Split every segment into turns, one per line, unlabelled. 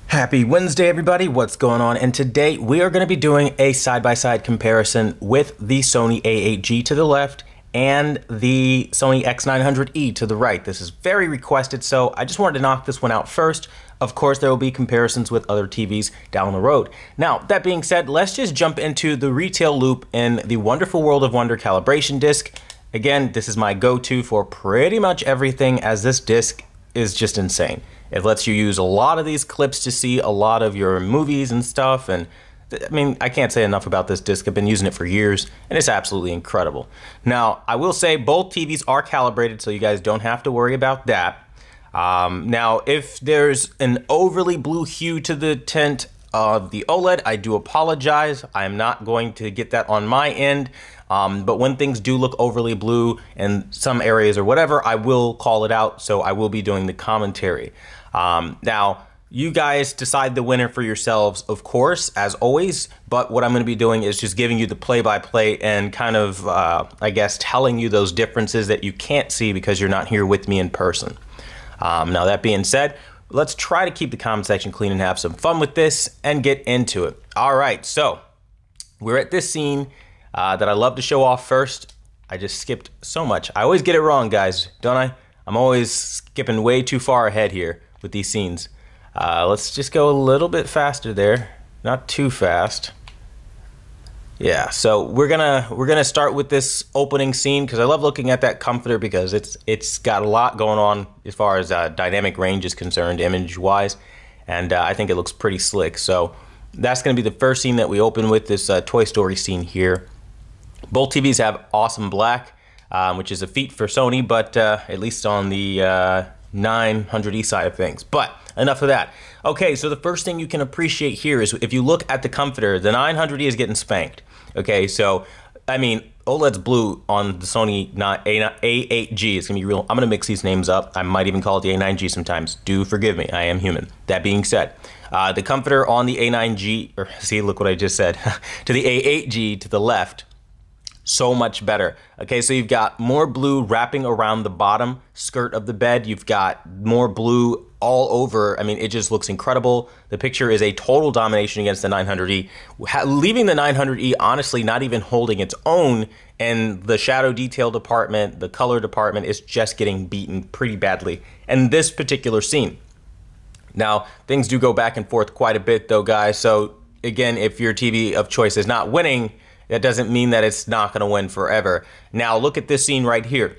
Happy Wednesday, everybody. What's going on? And today we are going to be doing a side-by-side comparison with the Sony A8G to the left and the Sony X900E to the right. This is very requested, so I just wanted to knock this one out first. Of course, there will be comparisons with other TVs down the road. Now, that being said, let's just jump into the retail loop in the Wonderful World of Wonder calibration disc. Again, this is my go-to for pretty much everything, as this disc is just insane. It lets you use a lot of these clips to see a lot of your movies and stuff, and I mean, I can't say enough about this disc. I've been using it for years, and it's absolutely incredible. Now, I will say both TVs are calibrated, so you guys don't have to worry about that. Now, if there's an overly blue hue to the tint of the OLED, I do apologize. I'm not going to get that on my end. But when things do look overly blue in some areas or whatever, I will call it out, so I will be doing the commentary. Now, you guys decide the winner for yourselves, of course, as always, but what I'm going to be doing is just giving you the play-by-play and kind of, I guess, telling you those differences that you can't see because you're not here with me in person. Now, that being said, let's try to keep the comment section clean and have some fun with this and get into it. All right, so we're at this scene that I love to show off first. I just skipped so much. I always get it wrong, guys, don't I? I'm always skipping way too far ahead here with these scenes. Let's just go a little bit faster there, not too fast. Yeah, so we're gonna start with this opening scene because I love looking at that comforter because it's got a lot going on as far as dynamic range is concerned, image-wise, and I think it looks pretty slick. So that's gonna be the first scene that we open with, this Toy Story scene here. Both TVs have awesome black, which is a feat for Sony, but at least on the 900E side of things. But enough of that. Okay, so the first thing you can appreciate here is if you look at the comforter, the 900E is getting spanked. Okay, so I mean, OLED's blue on the Sony A8G. It's gonna be real. I'm gonna mix these names up. I might even call it the A9G sometimes. Do forgive me, I am human. That being said, the comforter on the A9G, or see, look what I just said, to the A8G to the left, so much better. Okay, so you've got more blue wrapping around the bottom skirt of the bed. You've got more blue all over. I mean, it just looks incredible. The picture is a total domination against the 900E, leaving the 900E honestly not even holding its own, and the shadow detail department, the color department is just getting beaten pretty badly in this particular scene. Now, things do go back and forth quite a bit though, guys. So again, if your TV of choice is not winning, that doesn't mean that it's not going to win forever. Now, look at this scene right here.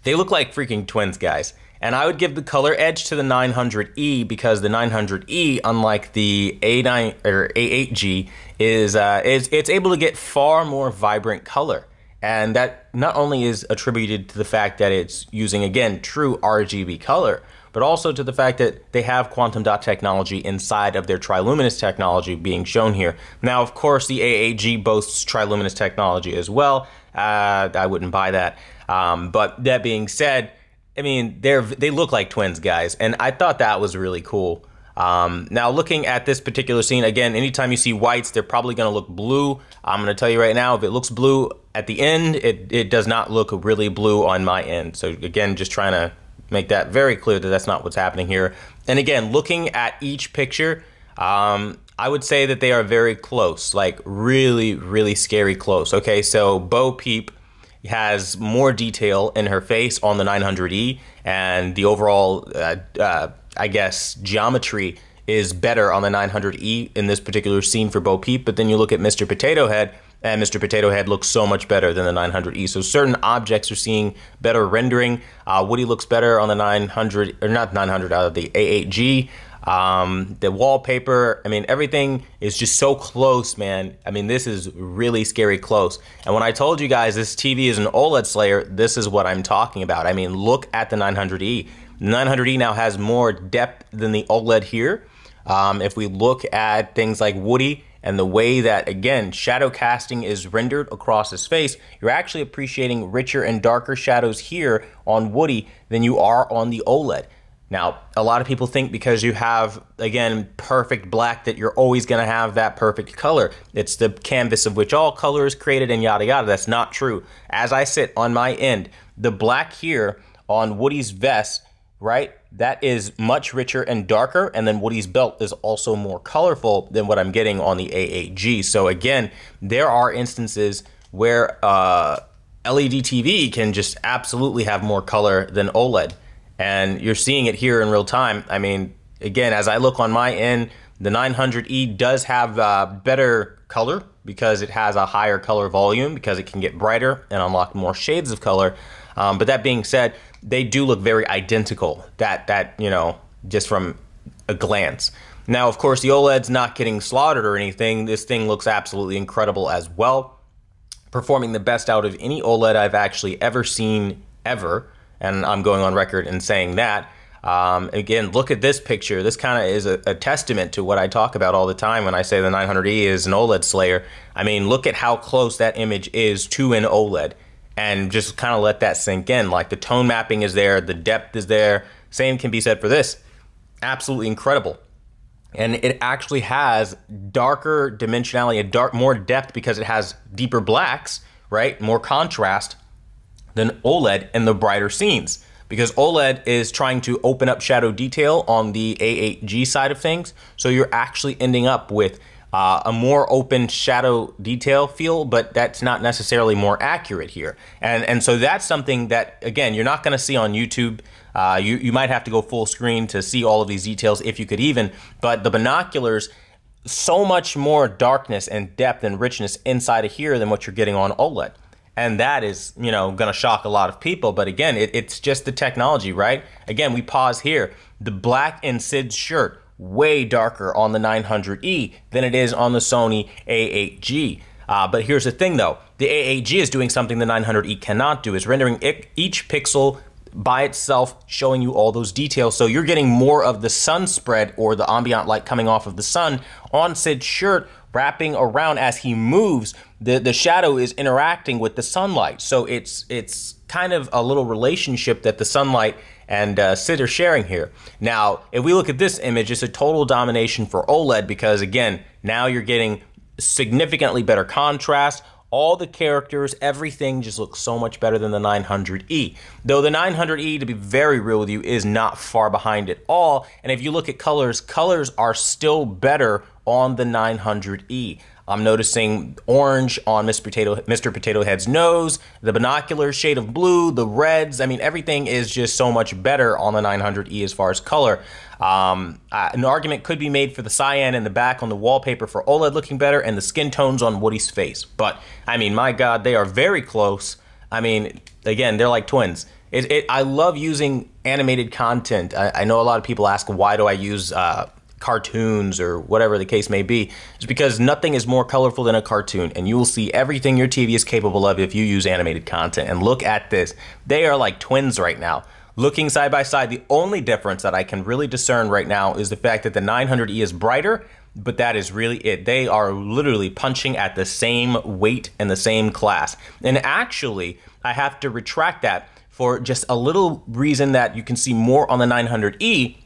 They look like freaking twins, guys. And I would give the color edge to the 900E because the 900E, unlike the A8G, it's able to get far more vibrant color. And that not only is attributed to the fact that it's using, again, true RGB color, but also to the fact that they have quantum dot technology inside of their triluminous technology being shown here. Now, of course, the A8G boasts triluminous technology as well. I wouldn't buy that. But that being said, I mean, they look like twins, guys, and I thought that was really cool. Now, looking at this particular scene, again, anytime you see whites, they're probably going to look blue. I'm going to tell you right now, if it looks blue at the end, it does not look really blue on my end. So, again, just trying to make that very clear that that's not what's happening here. And again, looking at each picture, I would say that they are very close, like really, really scary close. Okay, so Bo Peep has more detail in her face on the 900E, and the overall, I guess, geometry is better on the 900E in this particular scene for Bo Peep. But then you look at Mr. Potato Head, and Mr. Potato Head looks so much better than the 900E. So certain objects are seeing better rendering. Woody looks better on the 900, or not 900, the A8G. The wallpaper, I mean, everything is just so close, man. I mean, this is really scary close. And when I told you guys this TV is an OLED slayer, this is what I'm talking about. I mean, look at the 900E. The 900E now has more depth than the OLED here. If we look at things like Woody and the way that, again, shadow casting is rendered across his face, you're actually appreciating richer and darker shadows here on Woody than you are on the OLED. Now, a lot of people think because you have, again, perfect black that you're always going to have that perfect color. It's the canvas of which all color is created and yada yada. That's not true. As I sit on my end, the black here on Woody's vest, right, that is much richer and darker, and then what he's built is also more colorful than what I'm getting on the A8G. So again, there are instances where LED TV can just absolutely have more color than OLED, and you're seeing it here in real time. I mean, again, as I look on my end, the 900E does have better color because it has a higher color volume, because it can get brighter and unlock more shades of color. But that being said, they do look very identical, that you know, just from a glance. Now, of course, the OLED's not getting slaughtered or anything. This thing looks absolutely incredible as well, performing the best out of any OLED I've actually ever seen, ever. And I'm going on record in saying that. Again, look at this picture. This kind of is a testament to what I talk about all the time when I say the 900E is an OLED slayer. I mean, look at how close that image is to an OLED, and just kind of let that sink in. Like, the tone mapping is there, the depth is there. Same can be said for this. Absolutely incredible. And it actually has darker dimensionality, more depth, because it has deeper blacks, right? More contrast than OLED in the brighter scenes. Because OLED is trying to open up shadow detail on the A8G side of things. So you're actually ending up with a more open shadow detail feel, but that's not necessarily more accurate here. And so that's something that, again, you're not gonna see on YouTube. You might have to go full screen to see all of these details, if you could even, but the binoculars, so much more darkness and depth and richness inside of here than what you're getting on OLED. And that is, you know, gonna shock a lot of people. But again, it's just the technology, right? Again, we pause here. The black in Sid's shirt, way darker on the 900E than it is on the Sony A8G. But here's the thing though, the A8G is doing something the 900E cannot do. It's rendering each pixel by itself, showing you all those details. So you're getting more of the sun spread, or the ambient light coming off of the sun on Sid's shirt, wrapping around as he moves. The shadow is interacting with the sunlight. So it's kind of a little relationship that the sunlight and Sid are sharing here. Now, if we look at this image, it's a total domination for OLED, because again, now you're getting significantly better contrast. All the characters, everything just looks so much better than the 900E. Though the 900E, to be very real with you, is not far behind at all. And if you look at colors, colors are still better on the 900E. I'm noticing orange on Mr. Potato Head's nose, the binocular shade of blue, the reds. I mean, everything is just so much better on the 900E as far as color. An argument could be made for the cyan in the back on the wallpaper for OLED looking better, and the skin tones on Woody's face. But, I mean, my God, they are very close. I mean, again, they're like twins. I love using animated content. I know a lot of people ask, why do I use cartoons or whatever the case may be? It's because nothing is more colorful than a cartoon, and you will see everything your TV is capable of if you use animated content. And look at this. They are like twins right now. Looking side by side, the only difference that I can really discern right now is the fact that the 900E is brighter, but that is really it. They are literally punching at the same weight and the same class. And actually, I have to retract that for just a little reason that you can see more on the 900E.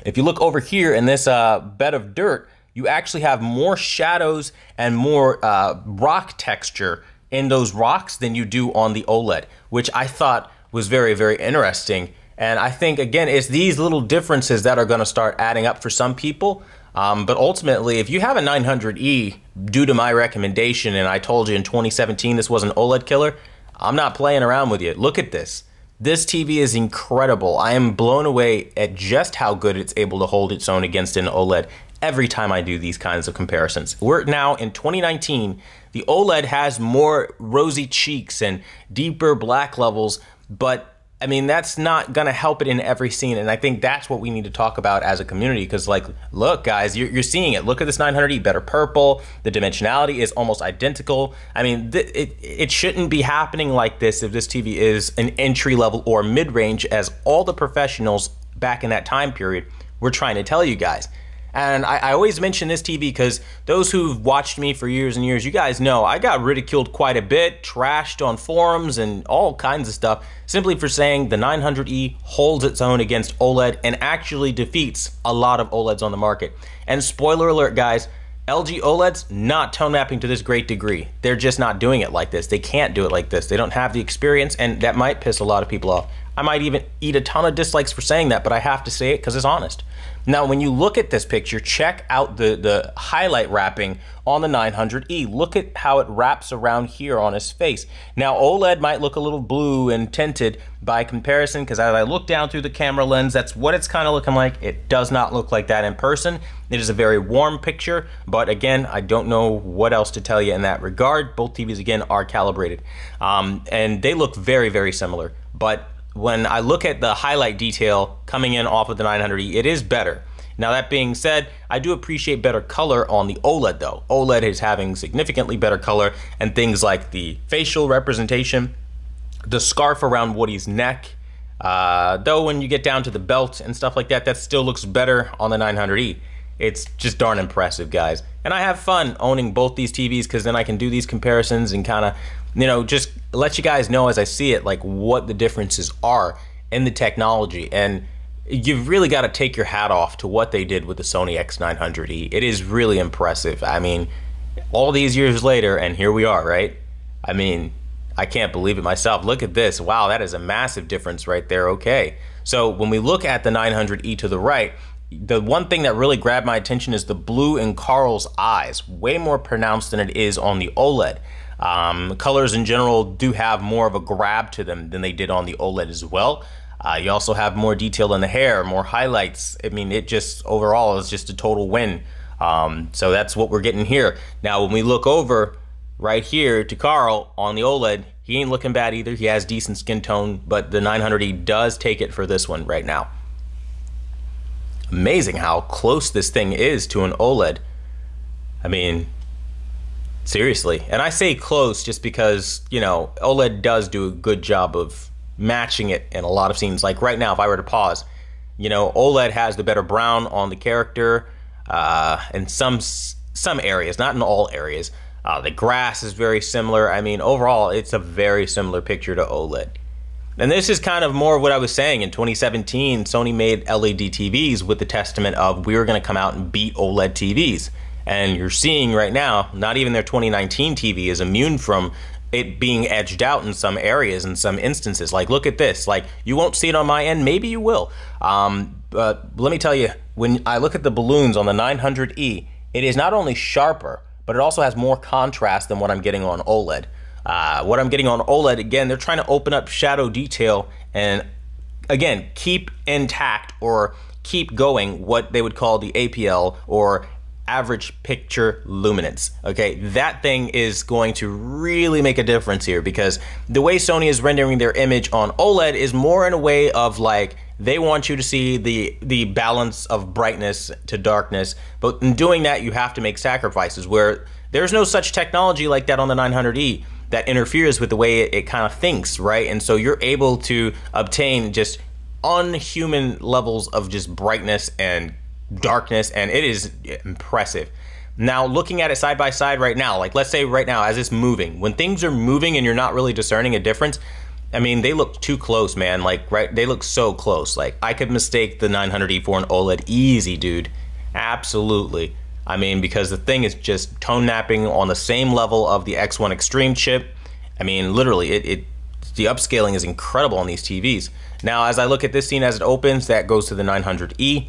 If you look over here in this bed of dirt, you actually have more shadows and more rock texture in those rocks than you do on the OLED, which I thought was very, very interesting. And I think, again, it's these little differences that are going to start adding up for some people. But ultimately, if you have a 900E due to my recommendation, and I told you in 2017 this was an OLED killer, I'm not playing around with you. Look at this. This TV is incredible. I am blown away at just how good it's able to hold its own against an OLED every time I do these kinds of comparisons. We're now in 2019. The OLED has more rosy cheeks and deeper black levels, but I mean, that's not gonna help it in every scene. And I think that's what we need to talk about as a community, because like, look guys, you're seeing it. Look at this 900E, better purple. The dimensionality is almost identical. I mean, it shouldn't be happening like this if this TV is an entry level or mid-range, as all the professionals back in that time period were trying to tell you guys. And I always mention this TV because those who've watched me for years and years, you guys know I got ridiculed quite a bit, trashed on forums and all kinds of stuff, simply for saying the 900E holds its own against OLED and actually defeats a lot of OLEDs on the market. And spoiler alert, guys, LG OLEDs not tone mapping to this great degree. They're just not doing it like this. They can't do it like this. They don't have the experience, and that might piss a lot of people off. I might even eat a ton of dislikes for saying that, but I have to say it because it's honest. Now, when you look at this picture, check out the highlight wrapping on the 900E. Look at how it wraps around here on his face. Now, OLED might look a little blue and tinted by comparison, because as I look down through the camera lens, that's what it's kind of looking like. It does not look like that in person. It is a very warm picture, but again, I don't know what else to tell you in that regard. Both TVs, again, are calibrated, and they look very, very similar. But when I look at the highlight detail coming in off of the 900E, it is better. Now, that being said, I do appreciate better color on the OLED though. OLED is having significantly better color, and things like the facial representation, the scarf around Woody's neck, though when you get down to the belt and stuff like that, that still looks better on the 900E. It's just darn impressive, guys. And I have fun owning both these TVs, because then I can do these comparisons and kind of, you know, just let you guys know as I see it, like what the differences are in the technology. And you've really got to take your hat off to what they did with the Sony X900E. It is really impressive. I mean, all these years later, and here we are, right? I mean, I can't believe it myself. Look at this. Wow, that is a massive difference right there. Okay. So when we look at the 900E to the right, the one thing that really grabbed my attention is the blue in Carl's eyes, way more pronounced than it is on the OLED. Colors in general do have more of a grab to them than they did on the OLED as well. You also have more detail in the hair, more highlights. I mean, it just overall is just a total win. So that's what we're getting here. Now, when we look over right here to Carl on the OLED, he ain't looking bad either. He has decent skin tone, but the 900E does take it for this one right now. Amazing how close this thing is to an OLED. I mean, seriously. And I say close just because, you know, OLED does do a good job of matching it in a lot of scenes. Like right now, if I were to pause, you know, OLED has the better brown on the character in some areas, not in all areas. The grass is very similar. I mean, overall, it's a very similar picture to OLED. And this is kind of more of what I was saying. In 2017, Sony made LED TVs with the testament of we were going to come out and beat OLED TVs. And you're seeing right now, not even their 2019 TV is immune from it being edged out in some areas, in some instances. Like, look at this. Like, you won't see it on my end. Maybe you will. But let me tell you, when I look at the balloons on the 900E, it is not only sharper, but it also has more contrast than what I'm getting on OLED. What I'm getting on OLED, again, they're trying to open up shadow detail and, again, keep intact or keep going what they would call the APL, or average picture luminance. Okay, that thing is going to really make a difference here, because the way Sony is rendering their image on OLED is more in a way of like, they want you to see the balance of brightness to darkness, but in doing that, you have to make sacrifices, where there's no such technology like that on the 900E that interferes with the way it kind of thinks, right? And so you're able to obtain just unhuman levels of just brightness and darkness, and it is impressive. Now, looking at it side by side right now, like let's say right now as it's moving, when things are moving and you're not really discerning a difference, I mean, they look too close, man. Like, right, they look so close. Like, I could mistake the 900E for an OLED easy, dude. Absolutely. I mean, because the thing is just tone napping on the same level of the X1 Extreme chip. I mean, literally, the upscaling is incredible on these TVs. Now, as I look at this scene as it opens, that goes to the 900E.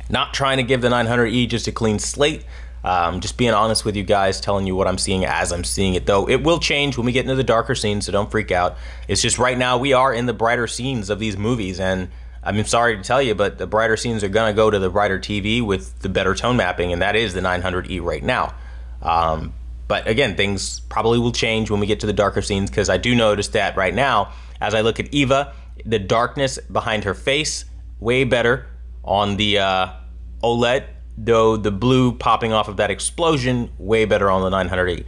Not trying to give the 900E just a clean slate. Just being honest with you guys, telling you what I'm seeing as I'm seeing it, though. It will change when we get into the darker scenes, so don't freak out. It's just right now we are in the brighter scenes of these movies, and I'm sorry to tell you, but the brighter scenes are going to go to the brighter TV with the better tone mapping, and that is the 900E right now. But again, things probably will change when we get to the darker scenes, because I do notice that right now, as I look at Eva, the darkness behind her face, way better on the OLED, though the blue popping off of that explosion, way better on the 900E.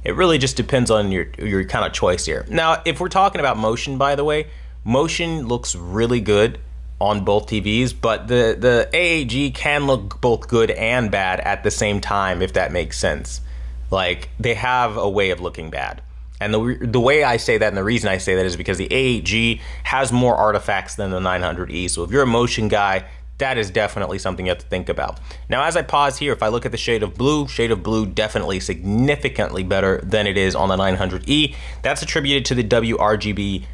It really just depends on your kind of choice here. Now, if we're talking about motion, by the way, motion looks really good on both TVs, but the A8G can look both good and bad at the same time, if that makes sense. Like, they have a way of looking bad. And the way I say that, and the reason I say that, is because the A8G has more artifacts than the 900E. So if you're a motion guy, that is definitely something you have to think about. Now, as I pause here, if I look at the shade of blue definitely significantly better than it is on the 900E. That's attributed to the WRGB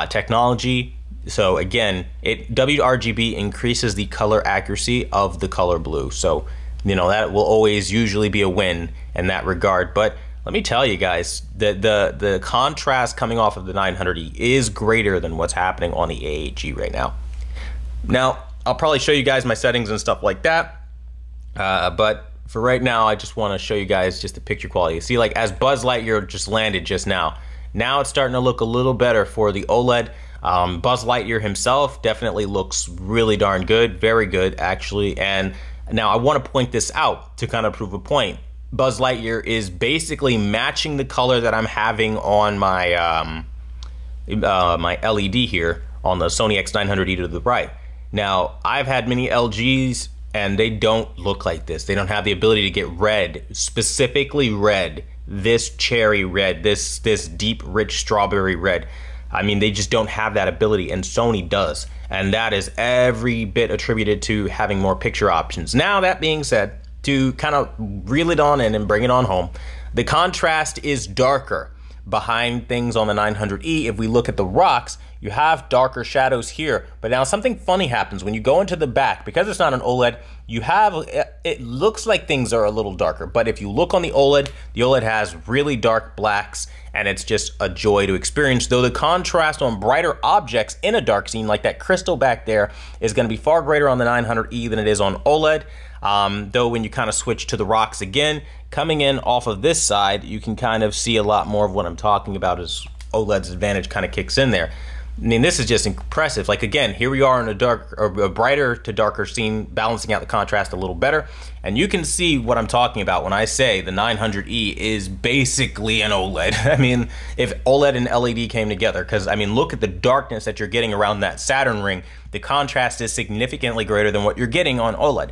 technology. So again, WRGB increases the color accuracy of the color blue. So, you know, that will always usually be a win in that regard. But let me tell you guys, the contrast coming off of the 900E is greater than what's happening on the A8G right now. Now, I'll probably show you guys my settings and stuff like that. But for right now, I just want to show you guys just the picture quality. See, like as Buzz Lightyear just landed just now it's starting to look a little better for the OLED. Buzz Lightyear himself definitely looks really darn good, very good actually. And now I want to point this out to kind of prove a point. Buzz Lightyear is basically matching the color that I'm having on my my LED here on the Sony X900E to the right. Now, I've had many LGs and they don't look like this. They don't have the ability to get red, specifically red, this cherry red, this deep, rich strawberry red. I mean, they just don't have that ability, and Sony does. And that is every bit attributed to having more picture options. Now, that being said, to kind of reel it on in and bring it on home, the contrast is darker behind things on the 900E. If we look at the rocks, you have darker shadows here. But now something funny happens when you go into the back. Because it's not an OLED, you have, it looks like things are a little darker. But if you look on the OLED has really dark blacks, and it's just a joy to experience. Though the contrast on brighter objects in a dark scene, like that crystal back there, is going to be far greater on the 900E than it is on OLED. Though when you kind of switch to the rocks again, coming in off of this side, you can kind of see a lot more of what I'm talking about as OLED's advantage kind of kicks in there. I mean, this is just impressive. Like again, here we are in a brighter to darker scene, balancing out the contrast a little better. And you can see what I'm talking about when I say the 900E is basically an OLED. I mean, if OLED and LED came together, because I mean, look at the darkness that you're getting around that Saturn ring. The contrast is significantly greater than what you're getting on OLED.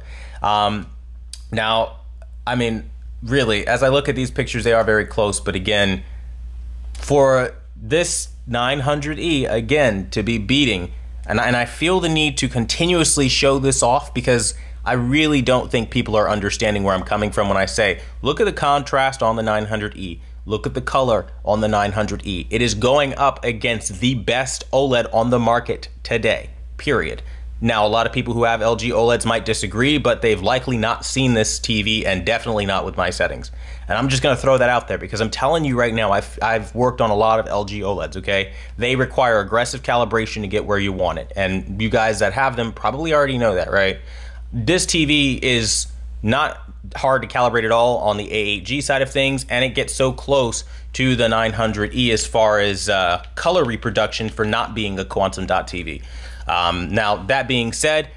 Now, I mean, really, as I look at these pictures, they are very close. But again, for this 900E again to be beating, and I feel the need to continuously show this off, because I really don't think people are understanding where I'm coming from when I say, look at the contrast on the 900E, look at the color on the 900E. It is going up against the best OLED on the market today, period. Now, a lot of people who have LG OLEDs might disagree, but they've likely not seen this TV, and definitely not with my settings. And I'm just going to throw that out there, because I'm telling you right now, I've worked on a lot of LG OLEDs, okay? They require aggressive calibration to get where you want it. And you guys that have them probably already know that, right? This TV is not hard to calibrate at all on the A8G side of things, and it gets so close to the 900E as far as color reproduction for not being a quantum dot TV. Now, that being said,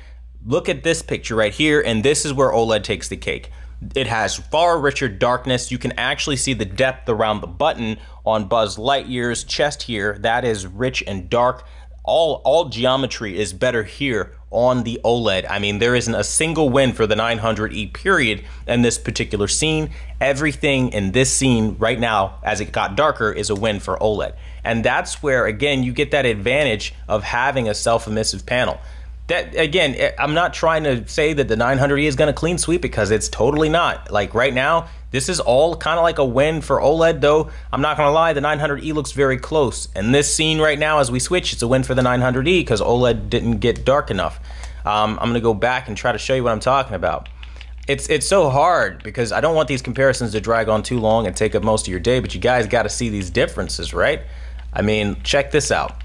look at this picture right here, and this is where OLED takes the cake. It has far richer darkness. You can actually see the depth around the button on Buzz Lightyear's chest here. That is rich and dark. All geometry is better here on the OLED. I mean, there isn't a single win for the 900E period in this particular scene. Everything in this scene right now, as it got darker, is a win for OLED. And that's where, again, you get that advantage of having a self-emissive panel. That, again, I'm not trying to say that the 900E is going to clean sweep, because it's totally not. Like right now, this is all kind of like a win for OLED, though I'm not going to lie, the 900E looks very close. And this scene right now, as we switch, it's a win for the 900E because OLED didn't get dark enough. I'm going to go back and try to show you what I'm talking about. It's so hard, because I don't want these comparisons to drag on too long and take up most of your day, but you guys got to see these differences, right? I mean, check this out.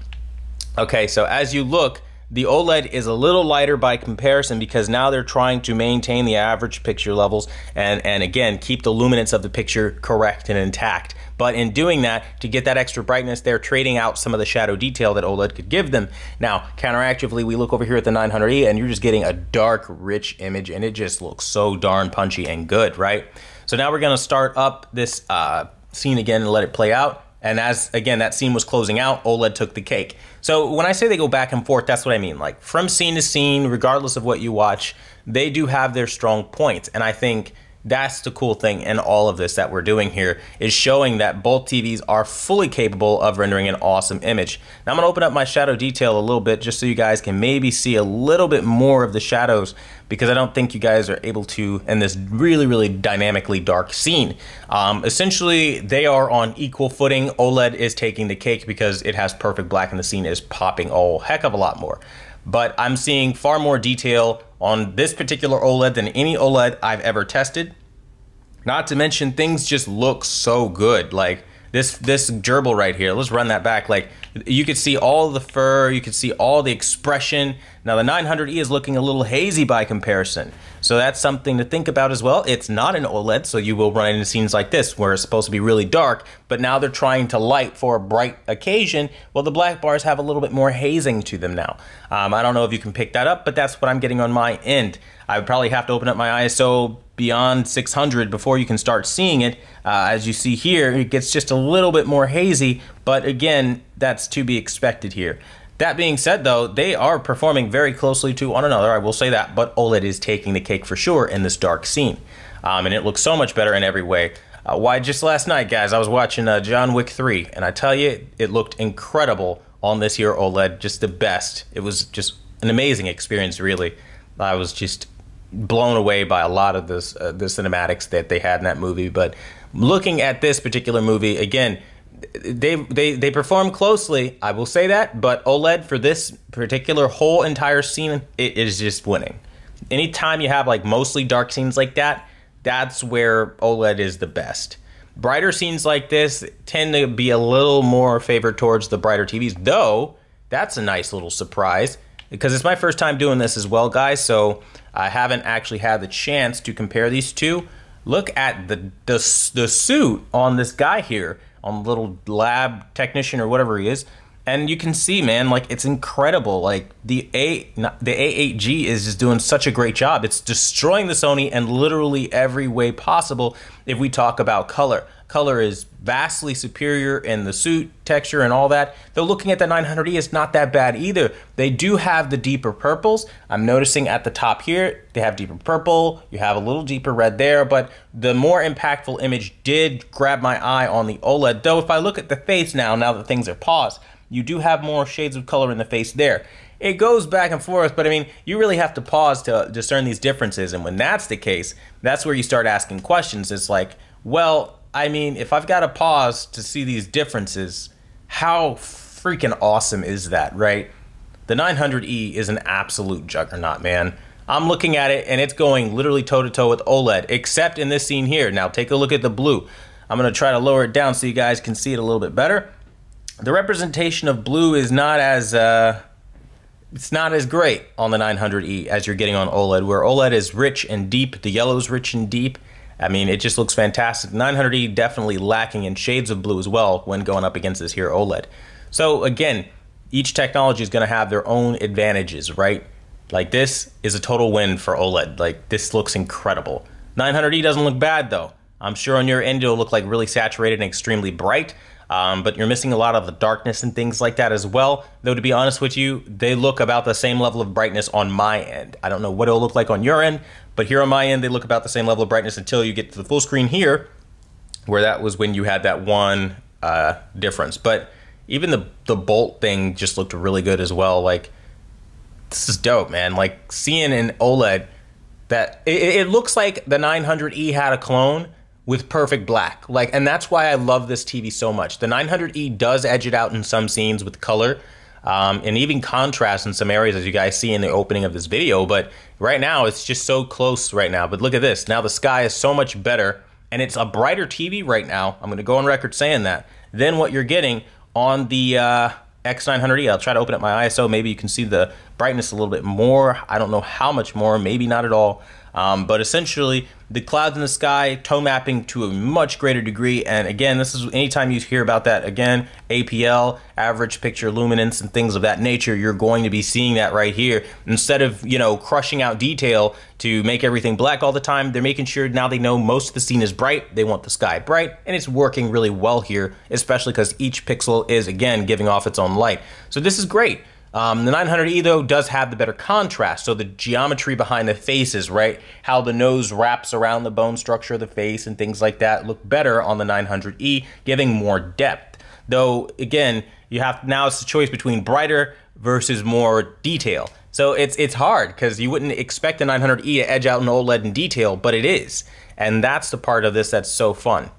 Okay, so as you look, the OLED is a little lighter by comparison, because now they're trying to maintain the average picture levels and again, keep the luminance of the picture correct and intact. But in doing that, to get that extra brightness, they're trading out some of the shadow detail that OLED could give them. Now, counteractively, we look over here at the 900E, and you're just getting a dark, rich image, and it just looks so darn punchy and good, right? So now we're going to start up this scene again and let it play out. And as, again, that scene was closing out, OLED took the cake. So when I say they go back and forth, that's what I mean. Like, from scene to scene, regardless of what you watch, they do have their strong points. And I think That's the cool thing in all of this that we're doing here, is showing that both TVs are fully capable of rendering an awesome image. Now I'm going to open up my shadow detail a little bit just so you guys can maybe see a little bit more of the shadows, because I don't think you guys are able to in this really, really dynamically dark scene. Essentially, they are on equal footing. OLED is taking the cake because it has perfect black and the scene is popping a whole heck of a lot more. But I'm seeing far more detail on this particular OLED than any OLED I've ever tested. Not to mention, things just look so good. Like this gerbil right here, let's run that back. Like you could see all the fur, you could see all the expression. Now the 900E is looking a little hazy by comparison. So that's something to think about as well. It's not an OLED, so you will run into scenes like this where it's supposed to be really dark, but now they're trying to light for a bright occasion. Well, the black bars have a little bit more hazing to them now. I don't know if you can pick that up, but that's what I'm getting on my end. I would probably have to open up my ISO beyond 600 before you can start seeing it. As you see here, it gets just a little bit more hazy, but again, that's to be expected here. That being said, though, they are performing very closely to one another, I will say that, but OLED is taking the cake for sure in this dark scene. And it looks so much better in every way. Why, just last night, guys, I was watching John Wick 3, and I tell you, it looked incredible on this here OLED, just the best. It was just an amazing experience, really. I was just blown away by a lot of this, the cinematics that they had in that movie. But looking at this particular movie, again, they perform closely, I will say that, but OLED for this particular whole entire scene, it is just winning. Anytime you have like mostly dark scenes like that, that's where OLED is the best. Brighter scenes like this tend to be a little more favored towards the brighter TVs, though that's a nice little surprise because it's my first time doing this as well, guys, so I haven't actually had the chance to compare these two. Look at the suit on this guy here, on the little lab technician or whatever he is, and you can see, man, like it's incredible. Like the A8G is just doing such a great job. It's destroying the Sony in literally every way possible. If we talk about color, color is vastly superior in the suit texture and all that. Though looking at the 900E, it's not that bad either. They do have the deeper purples. I'm noticing at the top here, they have deeper purple. You have a little deeper red there, but the more impactful image did grab my eye on the OLED. Though if I look at the face now that things are paused, you do have more shades of color in the face there. It goes back and forth, but I mean, you really have to pause to discern these differences. And when that's the case, that's where you start asking questions. It's like, well, I mean, if I've got to pause to see these differences, how freaking awesome is that, right? The 900E is an absolute juggernaut, man. I'm looking at it and it's going literally toe-to-toe with OLED, except in this scene here. Now take a look at the blue. I'm going to try to lower it down so you guys can see it a little bit better. The representation of blue is not as it's not as great on the 900E as you're getting on OLED, where OLED is rich and deep. The yellow is rich and deep. I mean, it just looks fantastic. 900E definitely lacking in shades of blue as well when going up against this here OLED. So again, each technology is going to have their own advantages, right? Like this is a total win for OLED. Like this looks incredible. 900E doesn't look bad though. I'm sure on your end it'll look like really saturated and extremely bright. But you're missing a lot of the darkness and things like that as well. Though to be honest with you, they look about the same level of brightness on my end. I don't know what it'll look like on your end, but here on my end, they look about the same level of brightness until you get to the full screen here, where that was when you had that one difference. But even the bolt thing just looked really good as well. Like, this is dope, man. Like, seeing in OLED that it looks like the 900E had a clone with perfect black. Like, and that's why I love this TV so much. The 900E does edge it out in some scenes with color, and even contrast in some areas, as you guys see in the opening of this video. But right now, it's just so close right now. But look at this. Now the sky is so much better, and it's a brighter TV right now. I'm going to go on record saying that, than what you're getting on the X900E. I'll try to open up my ISO. Maybe you can see the brightness a little bit more. I don't know how much more, maybe not at all. But essentially, the clouds in the sky, tone mapping to a much greater degree. And again, this is anytime you hear about that, again, APL, average picture luminance, and things of that nature, you're going to be seeing that right here. Instead of, you know, crushing out detail to make everything black all the time, they're making sure now they know most of the scene is bright. They want the sky bright, and it's working really well here, especially because each pixel is, again, giving off its own light. So this is great. The 900E though does have the better contrast, so the geometry behind the faces, right? How the nose wraps around the bone structure of the face and things like that look better on the 900E, giving more depth. Though, again, now it's the choice between brighter versus more detail. So it's hard because you wouldn't expect the 900E to edge out an OLED in detail, but it is. And that's the part of this that's so fun.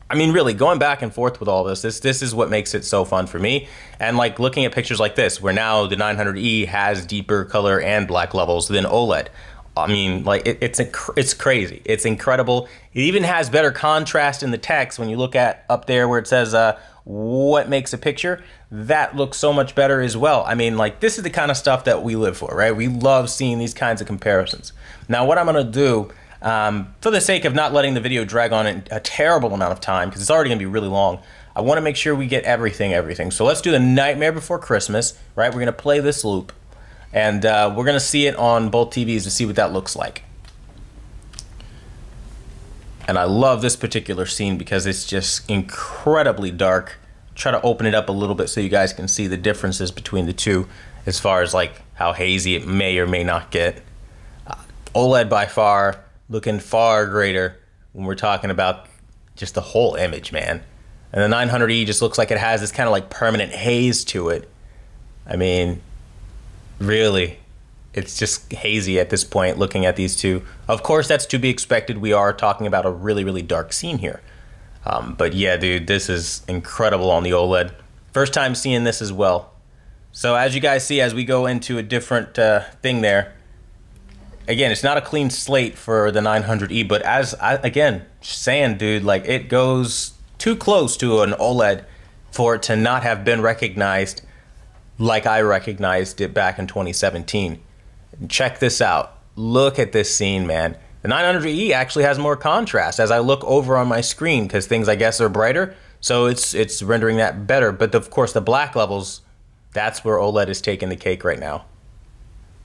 I mean, really, going back and forth with all this is what makes it so fun for me. And like looking at pictures like this, where now the 900E has deeper color and black levels than OLED. I mean, like it's crazy. It's incredible. It even has better contrast in the text when you look at up there where it says what makes a picture. That looks so much better as well. I mean, like, this is the kind of stuff that we live for, right? We love seeing these kinds of comparisons. Now, what I'm gonna do, for the sake of not letting the video drag on a terrible amount of time, because it's already gonna be really long, I wanna make sure we get everything. So let's do the Nightmare Before Christmas, right? We're gonna play this loop, and we're gonna see it on both TVs to see what that looks like. And I love this particular scene because it's just incredibly dark. Try to open it up a little bit so you guys can see the differences between the two as far as like how hazy it may or may not get. OLED by far looking far greater when we're talking about just the whole image, man. And the 900E just looks like it has this kind of like permanent haze to it. I mean, really, it's just hazy at this point looking at these two. Of course, that's to be expected. We are talking about a really, really dark scene here. But yeah, dude, this is incredible on the OLED. First time seeing this as well. So as you guys see, as we go into a different thing there, again, it's not a clean slate for the 900E, but again, saying, dude, like, it goes too close to an OLED for it to not have been recognized like I recognized it back in 2017. Check this out. Look at this scene, man. The 900E actually has more contrast as I look over on my screen because things, I guess, are brighter. So it's rendering that better. But of course, the black levels, that's where OLED is taking the cake right now.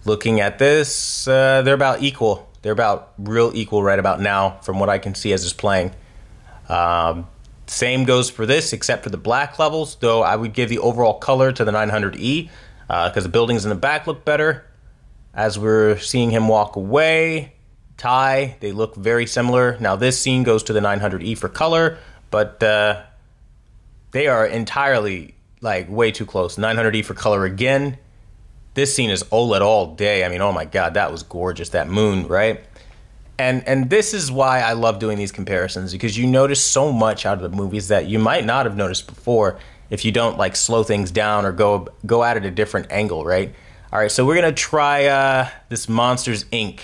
Looking at this, they're about equal. They're about real equal right about now from what I can see as it's playing. Same goes for this, except for the black levels, though I would give the overall color to the 900E because the buildings in the back look better. As we're seeing him walk away, tie, they look very similar. Now this scene goes to the 900E for color, but they are entirely like way too close. 900E for color again. This scene is OLED all day. I mean, oh my God, that was gorgeous, that moon, right? And this is why I love doing these comparisons, because you notice so much out of the movies that you might not have noticed before if you don't like slow things down or go at it a different angle, right? All right, so we're gonna try this Monsters Inc.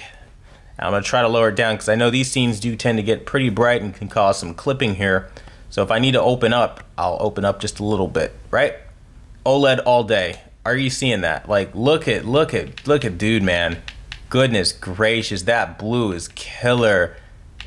I'm gonna try to lower it down because I know these scenes do tend to get pretty bright and can cause some clipping here. So if I need to open up, I'll open up just a little bit, right? OLED all day. Are you seeing that? Like, look at dude, man. Goodness gracious, that blue is killer.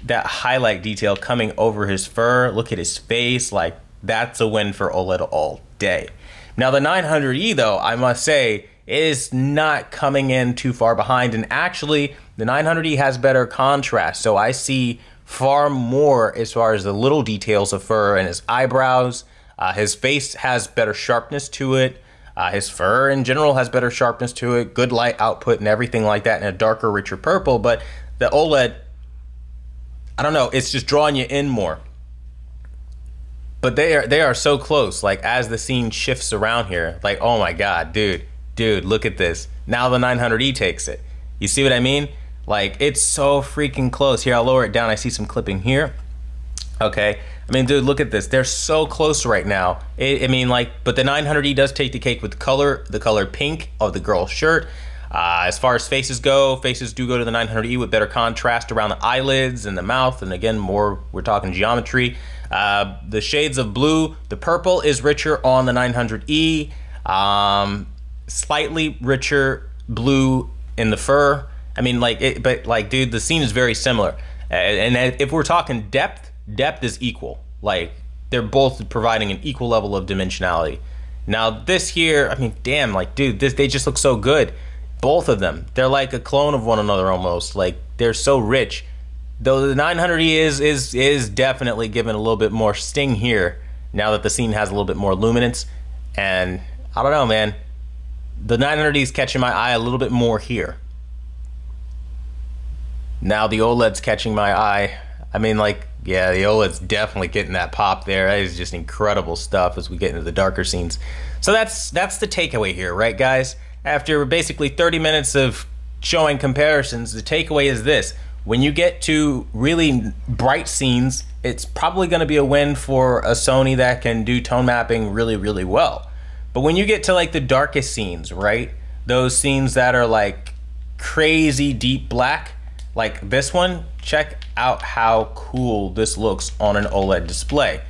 That highlight detail coming over his fur. Look at his face. Like, that's a win for OLED all day. Now the 900E though, I must say, is not coming in too far behind. And actually, the 900E has better contrast. So I see far more as far as the little details of fur and his eyebrows. His face has better sharpness to it. His fur in general has better sharpness to it, good light output and everything like that, and a darker, richer purple. But the OLED, I don't know, it's just drawing you in more. But they are so close. Like, as the scene shifts around here, like, oh my God, dude, look at this. Now the 900E takes it. You see what I mean? Like, it's so freaking close. Here, I'll lower it down. I see some clipping here. Okay. I mean, dude, look at this. They're so close right now. I mean, like, but the 900E does take the cake with the color pink of the girl's shirt. As far as faces do go to the 900E with better contrast around the eyelids and the mouth. And again, more, we're talking geometry. The shades of blue, the purple is richer on the 900E. Slightly richer blue in the fur. I mean, like, but like, dude, the scene is very similar. And if we're talking depth is equal. Like, they're both providing an equal level of dimensionality. Now this here, I mean, damn, like, dude, they just look so good. Both of them, they're like a clone of one another almost. Like, they're so rich. Though the 900E is definitely given a little bit more sting here now that the scene has a little bit more luminance. And I don't know, man. The 900E is catching my eye a little bit more here. Now the OLED's catching my eye. I mean, like, yeah, the OLED's definitely getting that pop there. That is just incredible stuff as we get into the darker scenes. So that's the takeaway here, right, guys? After basically 30 minutes of showing comparisons, the takeaway is this. When you get to really bright scenes, it's probably going to be a win for a Sony that can do tone mapping really, really well. But when you get to like the darkest scenes, right? Those scenes that are like crazy deep black, like this one, check out how cool this looks on an OLED display.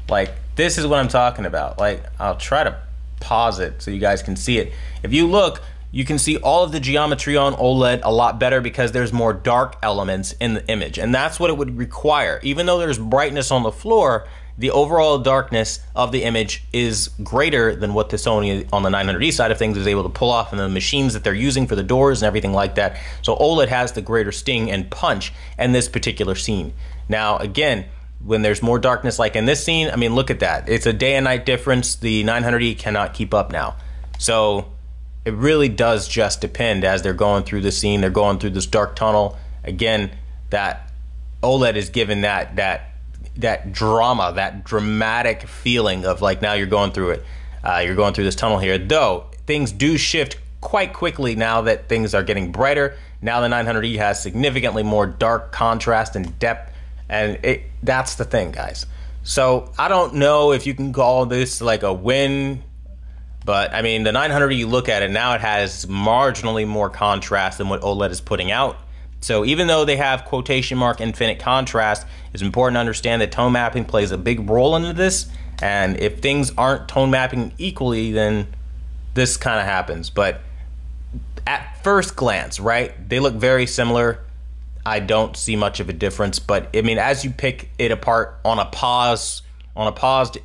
Like, this is what I'm talking about. Like, I'll try to pause it so you guys can see it. If you look, you can see all of the geometry on OLED a lot better because there's more dark elements in the image, and that's what it would require. Even though there's brightness on the floor, the overall darkness of the image is greater than what the Sony on the 900E side of things is able to pull off in the machines that they're using for the doors and everything like that. So OLED has the greater sting and punch in this particular scene. Now, again, when there's more darkness like in this scene, I mean, look at that. It's a day and night difference. The 900E cannot keep up now. So it really does just depend as they're going through the scene. They're going through this dark tunnel. Again, that OLED is given that drama, that dramatic feeling of like now you're going through it. You're going through this tunnel here. Though things do shift quite quickly now that things are getting brighter. Now the 900E has significantly more dark contrast and depth, and that's the thing, guys. So I don't know if you can call this like a win, but I mean the 900E, you look at it now, it has marginally more contrast than what OLED is putting out. So even though they have quotation mark infinite contrast, it's important to understand that tone mapping plays a big role into this, and if things aren't tone mapping equally, then this kind of happens. But at first glance, right, they look very similar. I don't see much of a difference, but I mean, as you pick it apart on a paused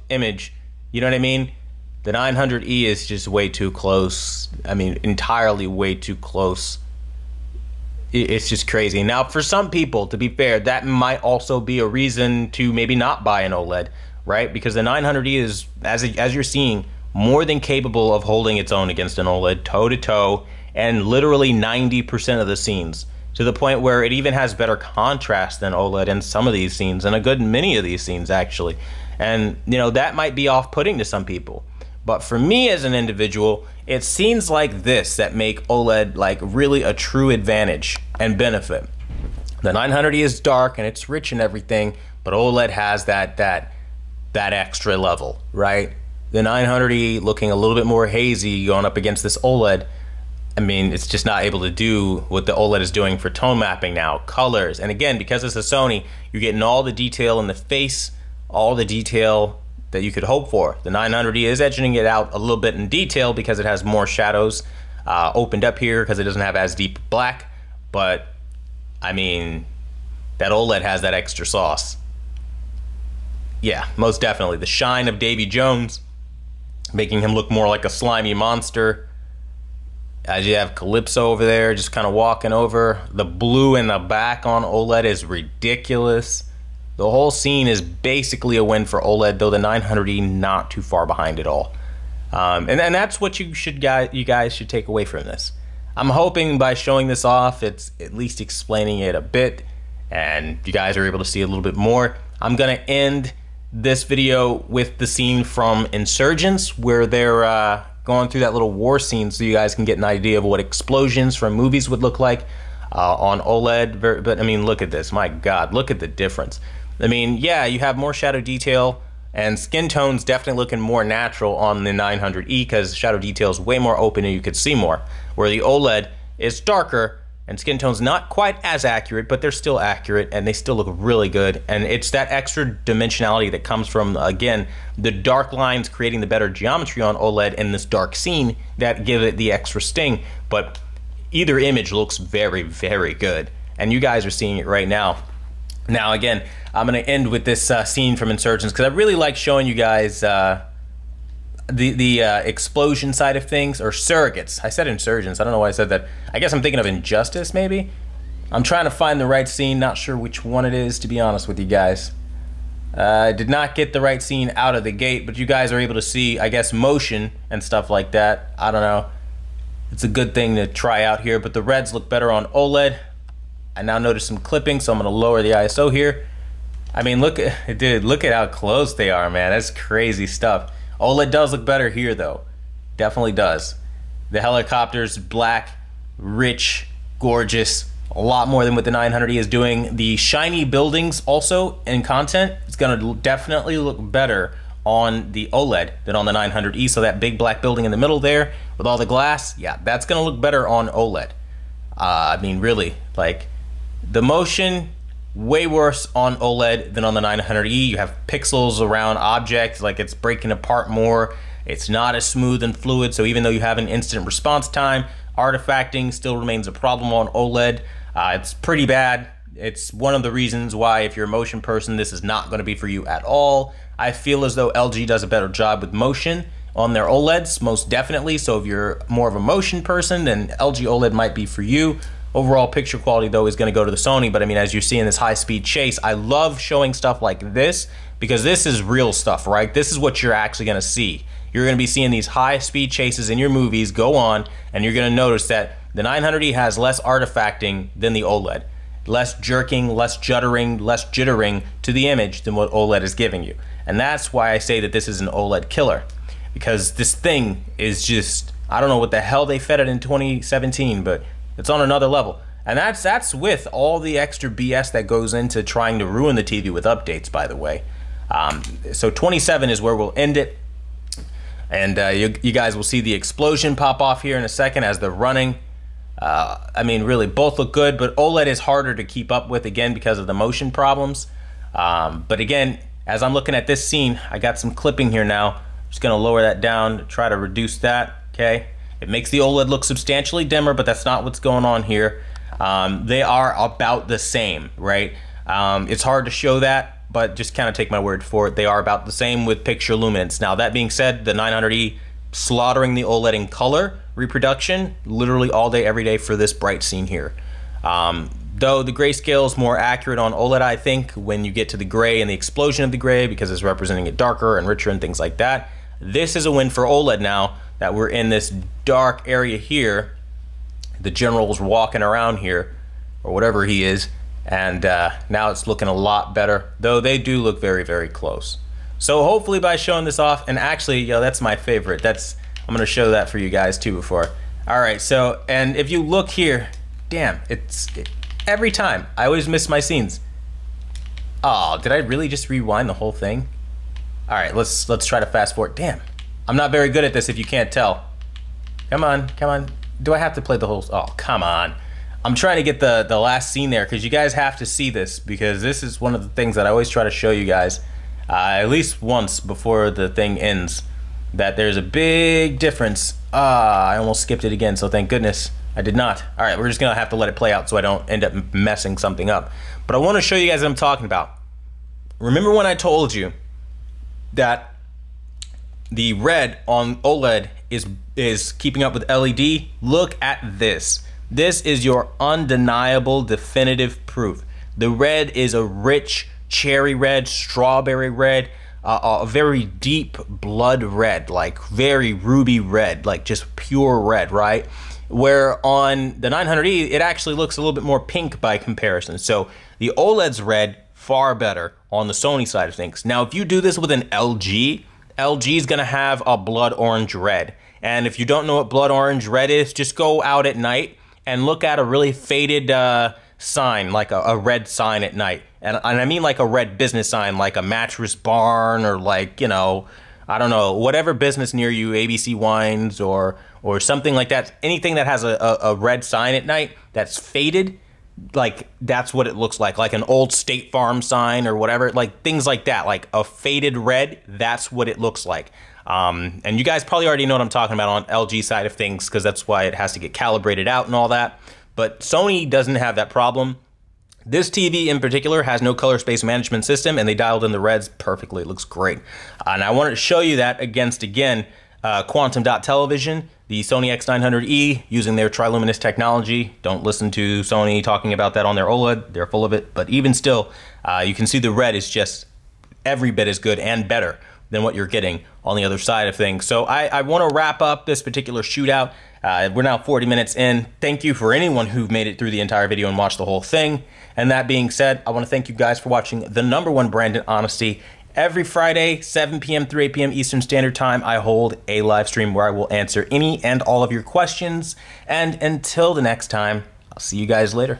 image, you know what I mean? The 900E is just way too close. I mean, entirely way too close. It's just crazy. Now, for some people, to be fair, that might also be a reason to maybe not buy an OLED, right? Because the 900E is, as you're seeing, more than capable of holding its own against an OLED, toe-to-toe, and literally 90% of the scenes, to the point where it even has better contrast than OLED in some of these scenes, and a good many of these scenes, actually. And, you know, that might be off-putting to some people. But for me as an individual, it's scenes like this that make OLED like really a true advantage and benefit. The 900E is dark and it's rich and everything, but OLED has that extra level, right? The 900E looking a little bit more hazy going up against this OLED. I mean, it's just not able to do what the OLED is doing for tone mapping now, colors. And again, because it's a Sony, you're getting all the detail in the face, all the detail that you could hope for. The 900E is edging it out a little bit in detail because it has more shadows opened up here because it doesn't have as deep black. But I mean, that OLED has that extra sauce. Yeah, most definitely. The shine of Davy Jones, making him look more like a slimy monster. As you have Calypso over there just kind of walking over. The blue in the back on OLED is ridiculous. The whole scene is basically a win for OLED, though the 900E not too far behind at all. And that's what you guys should take away from this. I'm hoping by showing this off, it's at least explaining it a bit, and you guys are able to see a little bit more. I'm gonna end this video with the scene from Insurgents, where they're going through that little war scene, so you guys can get an idea of what explosions from movies would look like on OLED. But I mean, look at this. My God, look at the difference. I mean, yeah, you have more shadow detail, and skin tone's definitely looking more natural on the 900E because shadow detail is way more open and you could see more. Where the OLED is darker and skin tone's not quite as accurate, but they're still accurate and they still look really good. And it's that extra dimensionality that comes from, again, the dark lines creating the better geometry on OLED in this dark scene that give it the extra sting. But either image looks very, very good. And you guys are seeing it right now. Now, again, I'm going to end with this scene from Insurgents because I really like showing you guys the explosion side of things, or surrogates. I said Insurgents. I don't know why I said that. I guess I'm thinking of Injustice, maybe? I'm trying to find the right scene. Not sure which one it is, to be honest with you guys. I did not get the right scene out of the gate, but you guys are able to see, I guess, motion and stuff like that. I don't know. it's a good thing to try out here, but the reds look better on OLED. I now notice some clipping, so I'm gonna lower the ISO here. I mean, look at, dude, look at how close they are, man. That's crazy stuff. OLED does look better here though. Definitely does. The helicopter's black, rich, gorgeous, a lot more than what the 900E is doing. The shiny buildings also in content, it's gonna definitely look better on the OLED than on the 900E. So that big black building in the middle there with all the glass, yeah, that's gonna look better on OLED. I mean, really, like the motion, way worse on OLED than on the 900E. You have pixels around objects, like it's breaking apart more. It's not as smooth and fluid, so even though you have an instant response time, artifacting still remains a problem on OLED. It's pretty bad. It's one of the reasons why, if you're a motion person, this is not going to be for you at all. I feel as though LG does a better job with motion on their OLEDs, most definitely. So if you're more of a motion person, then LG OLED might be for you. Overall picture quality though is going to go to the Sony, but I mean, as you see in this high-speed chase, I love showing stuff like this because this is real stuff, right? This is what you're actually going to see. You're going to be seeing these high-speed chases in your movies go on, and you're going to notice that the 900E has less artifacting than the OLED. Less jerking, less juddering, less jittering to the image than what OLED is giving you. And that's why I say that this is an OLED killer. Because this thing is just, I don't know what the hell they fed it in 2017, but it's on another level. And that's with all the extra BS that goes into trying to ruin the TV with updates, by the way. So 27 is where we'll end it. And you guys will see the explosion pop off here in a second as they're running. I mean, really, both look good, but OLED is harder to keep up with, again, because of the motion problems. But again, as I'm looking at this scene, I got some clipping here now. I'm just going to lower that down to try to reduce that, okay? It makes the OLED look substantially dimmer, but that's not what's going on here. They are about the same, right? It's hard to show that, but just kind of take my word for it. They are about the same with picture luminance. Now, that being said, the 900E slaughtering the OLED in color reproduction literally all day, every day for this bright scene here. Though the grayscale is more accurate on OLED, I think, when you get to the gray and the explosion of the gray, because it's representing it darker and richer and things like that. This is a win for OLED now that we're in this dark area here. The general's walking around here, or whatever he is, and now it's looking a lot better, though they do look very, very close. So hopefully by showing this off, and actually, yo, that's my favorite. I'm gonna show that for you guys too before. All right, so, and if you look here, damn, every time, I always miss my scenes. Oh, did I really just rewind the whole thing? All right, let's try to fast forward. Damn, I'm not very good at this if you can't tell. Come on, come on. Do I have to play the whole, oh, come on. I'm trying to get the last scene there because you guys have to see this, because this is one of the things that I always try to show you guys at least once before the thing ends, that there's a big difference. I almost skipped it again, so thank goodness I did not. All right, we're just gonna have to let it play out so I don't end up messing something up. But I want to show you guys what I'm talking about. Remember when I told you that the red on OLED is keeping up with LED? Look at this. This is your undeniable, definitive proof. The red is a rich cherry red, strawberry red, a very deep blood red, like very ruby red, like just pure red, right? Where on the 900E, it actually looks a little bit more pink by comparison. So the OLED's red, far better on the Sony side of things. Now, if you do this with an LG, LG is gonna have a blood orange red. And if you don't know what blood orange red is, just go out at night and look at a really faded sign, like a red sign at night. And I mean like a red business sign, like a Mattress Barn, or like, you know, I don't know, whatever business near you, ABC Wines or something like that. Anything that has a red sign at night that's faded, like that's what it looks like an old State Farm sign or whatever, like things like that, like a faded red, that's what it looks like. And you guys probably already know what I'm talking about on LG side of things, because that's why it has to get calibrated out and all that. But Sony doesn't have that problem. This TV in particular has no color space management system, and they dialed in the reds perfectly. It looks great. And I wanted to show you that against, again, Quantum Dot Television, the Sony X900E, using their triluminous technology. Don't listen to Sony talking about that on their OLED. They're full of it. But even still, you can see the red is just every bit as good and better than what you're getting on the other side of things. So I want to wrap up this particular shootout We're now 40 minutes in. Thank you for anyone who made it through the entire video and watched the whole thing. And that being said, I want to thank you guys for watching the #1 brand in honesty. Every Friday, 7 p.m. through 8 p.m. Eastern Standard Time, I hold a live stream where I will answer any and all of your questions. And until the next time, I'll see you guys later.